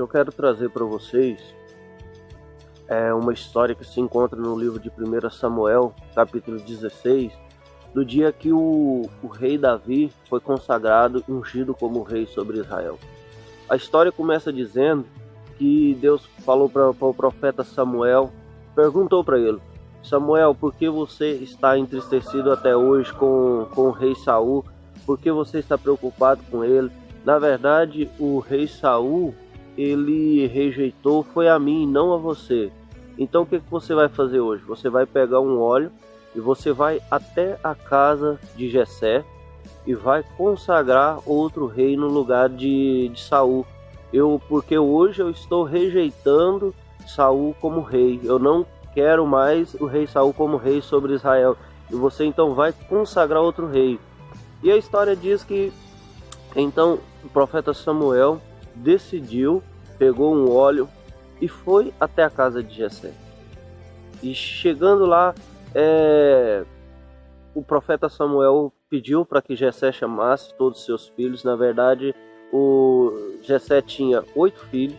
eu quero trazer para vocês uma história que se encontra no livro de 1 Samuel, capítulo 16, do dia que o rei Davi foi consagrado, ungido como rei sobre Israel. A história começa dizendo que Deus falou para o profeta Samuel, perguntou para ele: Samuel, por que você está entristecido até hoje com o rei Saul? Por que você está preocupado com ele? Na verdade, o rei Saul, ele rejeitou, foi a mim e não a você. Então o que você vai fazer hoje? Você vai pegar um óleo e você vai até a casa de Jessé e vai consagrar outro rei no lugar de Saul. Porque hoje eu estou rejeitando Saul como rei. Eu não quero mais o rei Saul como rei sobre Israel. E você então vai consagrar outro rei. E a história diz que então o profeta Samuel decidiu, pegou um óleo e foi até a casa de Jessé. E chegando lá, o profeta Samuel pediu para que Jessé chamasse todos os seus filhos. Na verdade, o Jessé tinha 8 filhos.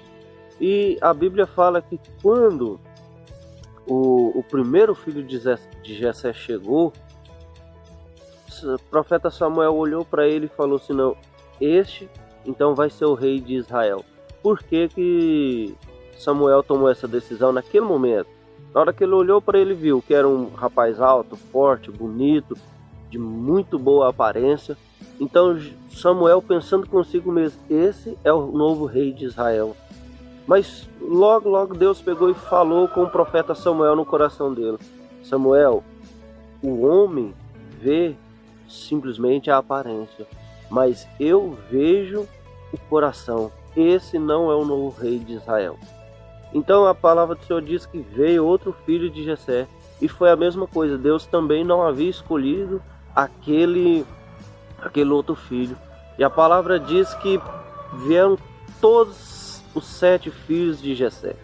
E a Bíblia fala que quando o primeiro filho de Jessé chegou, o profeta Samuel olhou para ele e falou assim: não, este então vai ser o rei de Israel. Por que Samuel tomou essa decisão naquele momento? Na hora que ele olhou para ele, viu que era um rapaz alto, forte, bonito, de muito boa aparência. Então Samuel, pensando consigo mesmo, esse é o novo rei de Israel. Mas logo Deus pegou e falou com o profeta Samuel no coração dele: Samuel, o homem vê simplesmente a aparência, mas eu vejo o coração. Esse não é o novo rei de Israel. Então a palavra do Senhor diz que veio outro filho de Jessé, e foi a mesma coisa. Deus também não havia escolhido aquele outro filho. E a palavra diz que vieram todos os 7 filhos de Jessé.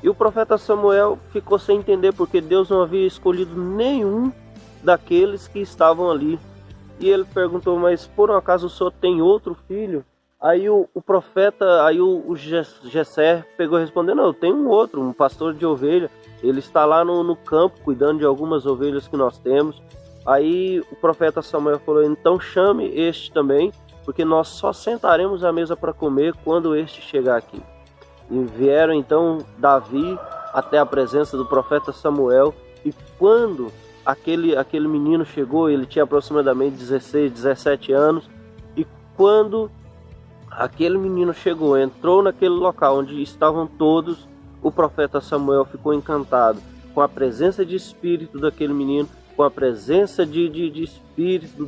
E o profeta Samuel ficou sem entender porque Deus não havia escolhido nenhum daqueles que estavam ali. E ele perguntou: mas por um acaso o senhor tem outro filho? Aí o Jessé pegou e respondeu: não, eu tenho um outro, um pastor de ovelha. Ele está lá no campo cuidando de algumas ovelhas que nós temos. Aí o profeta Samuel falou: então chame este também, porque nós só sentaremos à mesa para comer quando este chegar aqui. E vieram então Davi até a presença do profeta Samuel. E quando aquele menino chegou, ele tinha aproximadamente 16, 17 anos. E quando aquele menino chegou, entrou naquele local onde estavam todos, o profeta Samuel ficou encantado com a presença de espírito daquele menino, com a presença de espírito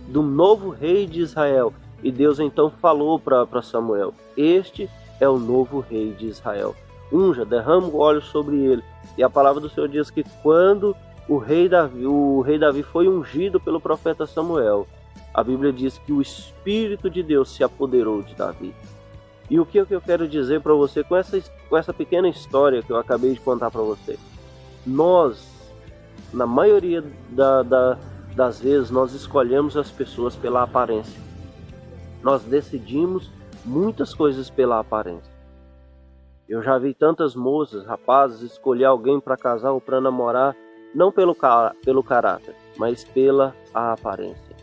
do novo rei de Israel. E Deus então falou para Samuel: este é o novo rei de Israel. Unja, derrama o óleo sobre ele. E a palavra do Senhor diz que quando o rei Davi foi ungido pelo profeta Samuel, a Bíblia diz que o Espírito de Deus se apoderou de Davi. E o que eu quero dizer para você com essa pequena história que eu acabei de contar para você? Nós, na maioria das vezes, nós escolhemos as pessoas pela aparência. Nós decidimos muitas coisas pela aparência. Eu já vi tantas moças, rapazes, escolher alguém para casar ou para namorar, não pelo caráter, mas pela aparência.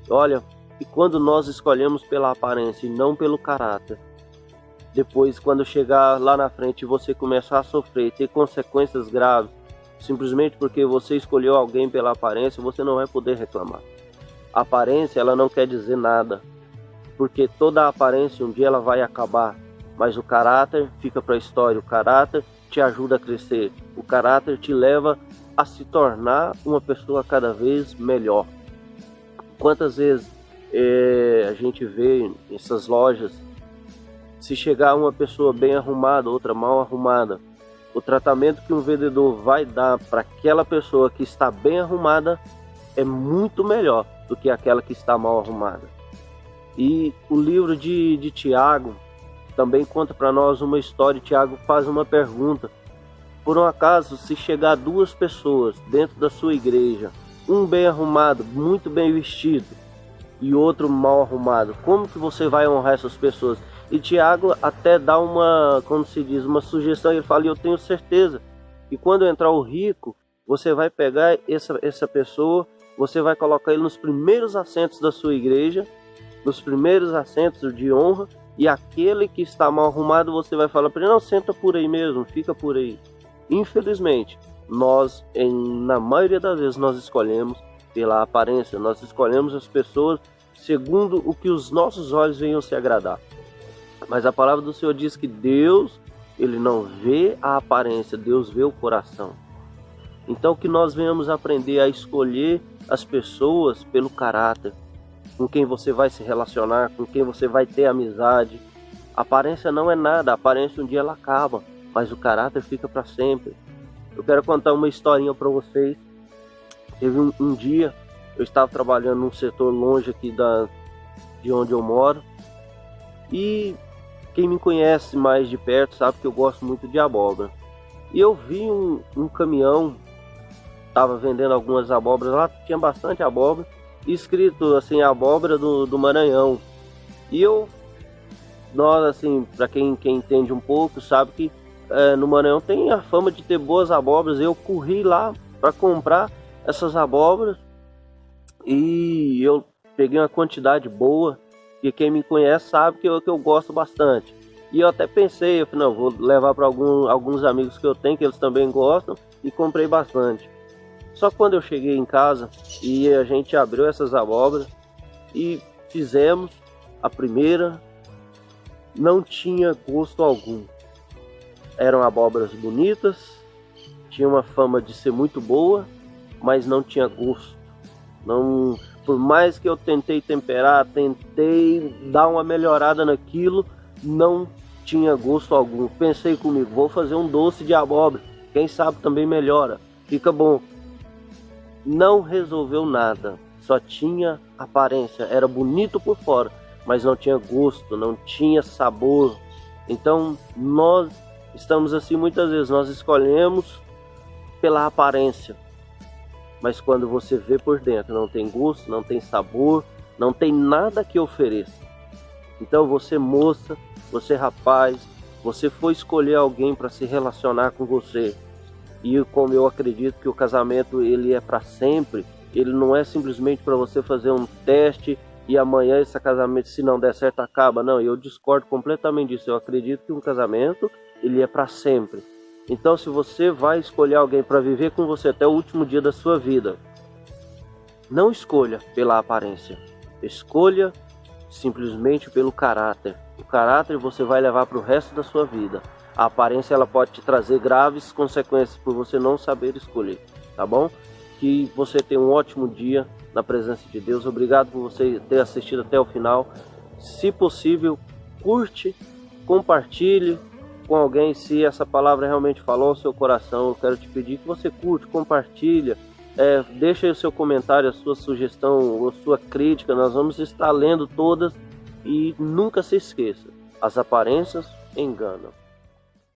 Olha, e quando nós escolhemos pela aparência e não pelo caráter, depois quando chegar lá na frente e você começar a sofrer, ter consequências graves, simplesmente porque você escolheu alguém pela aparência, você não vai poder reclamar. A aparência, ela não quer dizer nada, porque toda a aparência um dia ela vai acabar, mas o caráter fica para a história. O caráter te ajuda a crescer, o caráter te leva a se tornar uma pessoa cada vez melhor. Quantas vezes a gente vê nessas lojas, se chegar uma pessoa bem arrumada, outra mal arrumada, o tratamento que um vendedor vai dar para aquela pessoa que está bem arrumada é muito melhor do que aquela que está mal arrumada. E o livro de Tiago também conta para nós uma história. Tiago faz uma pergunta: por um acaso, se chegar 2 pessoas dentro da sua igreja, um bem arrumado, muito bem vestido, e outro mal arrumado, como que você vai honrar essas pessoas? E Tiago até dá uma, como se diz, uma sugestão. Ele fala: eu tenho certeza que quando entrar o rico, você vai pegar essa pessoa, você vai colocar ele nos primeiros assentos da sua igreja, nos primeiros assentos de honra, e aquele que está mal arrumado, você vai falar para ele: não, senta por aí mesmo, fica por aí. Infelizmente, nós, na maioria das vezes, nós escolhemos pela aparência, nós escolhemos as pessoas segundo o que os nossos olhos venham se agradar. Mas a palavra do Senhor diz que Deus, Ele não vê a aparência, Deus vê o coração. Então que nós venhamos aprender a escolher as pessoas pelo caráter, com quem você vai se relacionar, com quem você vai ter amizade. A aparência não é nada, a aparência um dia ela acaba, mas o caráter fica para sempre. Eu quero contar uma historinha para vocês. Teve um dia, eu estava trabalhando num setor longe aqui de onde eu moro, e quem me conhece mais de perto sabe que eu gosto muito de abóbora. E eu vi um caminhão, estava vendendo algumas abóboras lá, tinha bastante abóbora, escrito assim, abóbora do Maranhão. E nós assim, para quem entende um pouco, sabe que no Maranhão tem a fama de ter boas abóboras. Eu corri lá para comprar essas abóboras e eu peguei uma quantidade boa, e quem me conhece sabe que eu gosto bastante. E eu até pensei, eu falei: não, vou levar para alguns amigos que eu tenho, que eles também gostam, e comprei bastante. Só que quando eu cheguei em casa e a gente abriu essas abóboras e fizemos a primeira, não tinha gosto algum. Eram abóboras bonitas, tinha uma fama de ser muito boa, mas não tinha gosto. Não, por mais que eu tentei temperar, tentei dar uma melhorada naquilo, não tinha gosto algum. Pensei comigo: vou fazer um doce de abóbora, quem sabe também melhora, fica bom. Não resolveu nada, só tinha aparência, era bonito por fora, mas não tinha gosto, não tinha sabor. Então nós estamos assim muitas vezes, nós escolhemos pela aparência, mas quando você vê por dentro, não tem gosto, não tem sabor, não tem nada que ofereça. Então você, moça, você, rapaz, você foi escolher alguém para se relacionar com você. E como eu acredito que o casamento ele é para sempre, ele não é simplesmente para você fazer um teste e amanhã esse casamento, se não der certo, acaba. Não, eu discordo completamente disso. Eu acredito que um casamento ele é para sempre. Então, se você vai escolher alguém para viver com você até o último dia da sua vida, não escolha pela aparência, escolha simplesmente pelo caráter. O caráter você vai levar para o resto da sua vida. A aparência ela pode te trazer graves consequências por você não saber escolher, tá bom? Que você tenha um ótimo dia na presença de Deus. Obrigado por você ter assistido até o final. Se possível, curte, compartilhe com alguém. Se essa palavra realmente falou ao seu coração, eu quero te pedir que você curte, compartilha, deixa aí o seu comentário, a sua sugestão, a sua crítica. Nós vamos estar lendo todas, e nunca se esqueça: as aparências enganam.